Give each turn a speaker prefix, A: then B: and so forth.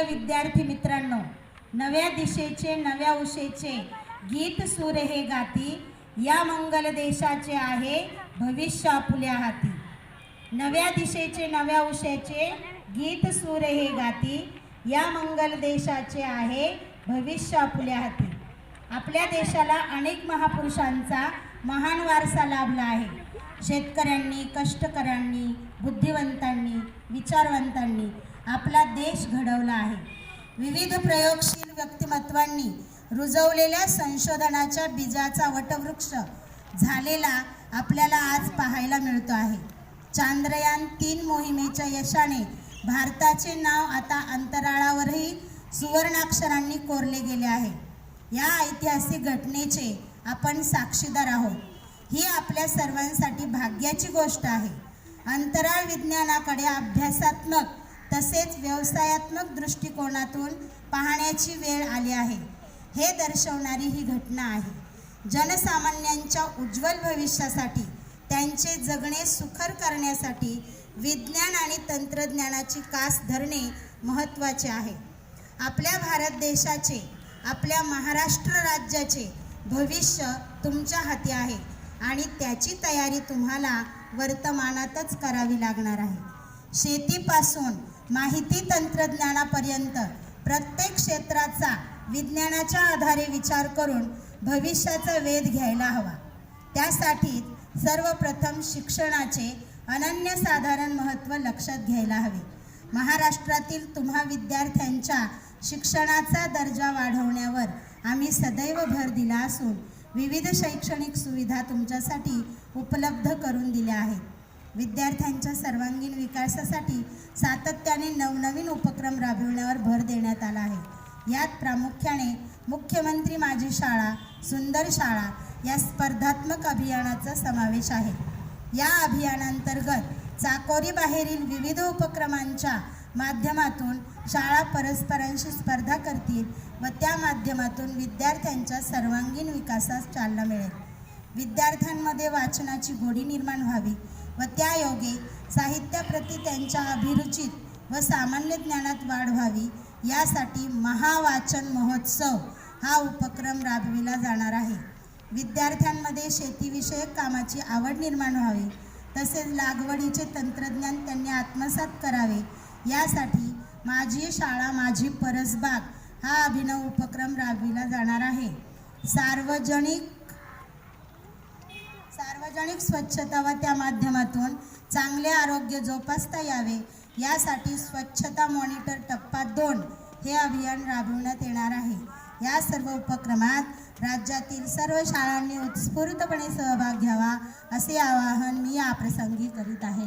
A: विद्यार्थी मित्रांनो, नव्या दिशेचे नव्या उशेचे गीत सूर हे गाती, या मंगल देशाचे आहे भविष्य आपुल्या हाती। नव्या दिशेचे नव्या उशेचे गीत सूर हे गाती, या मंगल देशाचे आहे भविष्य आपुल्या हाती। आपल्या देशाला अनेक महापुरुषांचा महान वारसा लाभला आहे। शेतकऱ्यांनी, कष्टकऱ्यांनी, बुद्धिवंतांनी, विचारवंतांनी आपला देश घडवला आहे। विविध प्रयोगशील व्यक्तिमत्वांनी रुजवलेल्या संशोधनाच्या बीजाचा वटवृक्ष झालेला आपल्याला आज पाहायला मिळतो आहे। चांद्रयान-3 मोहिमेच्या यशाने भारताचे नाव आता अंतराळावरही सुवर्णाक्षरांनी कोरले गेले आहे। या ऐतिहासिक घटनेचे आपण साक्षीदार आहोत। ही आपल्या सर्वांसाठी भाग्याची गोष्ट आहे। अंतराळ विज्ञानाकडे अभ्यासात्मक तसेच व्यवसायात्मक दृष्टिकोनातून पाहण्याची वेळ आली आहे, हे दर्शवणारी ही घटना आहे। जनसामान्यांच्या उज्ज्वल भविष्यासाठी, त्यांचे जगणे सुखर करण्यासाठी विज्ञान आणि तंत्रज्ञानाची कास धरणे महत्त्वाचे आहे। आपल्या भारत देशाचे, आपल्या महाराष्ट्र राज्याचे भविष्य तुमच्या हाती आहे आणि त्याची तयारी तुम्हाला वर्तमानातच करावी लागणार आहे। शेतीपासून माहिती तंत्रज्ञानापर्यंत प्रत्येक क्षेत्राचा विज्ञानाच्या आधारे विचार करून भविष्याचा वेध घ्यायला हवा। त्यासाठी सर्वप्रथम शिक्षणाचे अनन्यसाधारण महत्त्व लक्षात घ्यायला हवे। महाराष्ट्रातील तुम्हा विद्यार्थ्यांच्या शिक्षणाचा दर्जा वाढवण्यावर आम्ही सदैव भर दिला असून विविध शैक्षणिक सुविधा तुमच्यासाठी उपलब्ध करून दिल्या आहेत। विद्यार्थ्यांच्या सर्वांगीण विकासासाठी सातत्याने नवनवीन उपक्रम राबविण्यावर भर देण्यात आला आहे। यात प्रामुख्याने मुख्यमंत्री माझी शाळा, सुंदर शाळा या स्पर्धात्मक अभियानाचा समावेश आहे। या अभियानांतर्गत चाकोरी बाहेरील विविध उपक्रमांच्या माध्यमातून शाळा परस्परांशी स्पर्धा करतील व त्या माध्यमातून विद्यार्थ्यांच्या सर्वांगीण विकासास चालना मिळेल। विद्यार्थ्यांमध्ये वाचनाची गोडी निर्माण व्हावी व त्यायोगे साहित्याप्रती त्यांच्या अभिरुचीत व सामान्य ज्ञानात वाढ व्हावी, यासाठी महावाचन महोत्सव हा उपक्रम राबविला जाणार आहे। विद्यार्थ्यांमध्ये शेतीविषयक कामाची आवड निर्माण व्हावी, तसेच लागवडीचे तंत्रज्ञान त्यांनी आत्मसात करावे, यासाठी माझी शाळा माझी परसबाग हा अभिनव उपक्रम राबविला जाणार आहे। सार्वजनिक स्वच्छता व त्या माध्यमातून चांगले आरोग्य जोपासता यावे, यासाठी स्वच्छता मॉनिटर टप्पा 2 हे अभियान राबविण्यात येणार आहे। या सर्व उपक्रमात राज्यातील सर्व शाळांनी उत्स्फूर्तपणे सहभाग घ्यावा, असे आवाहन मी याप्रसंगी करीत आहे।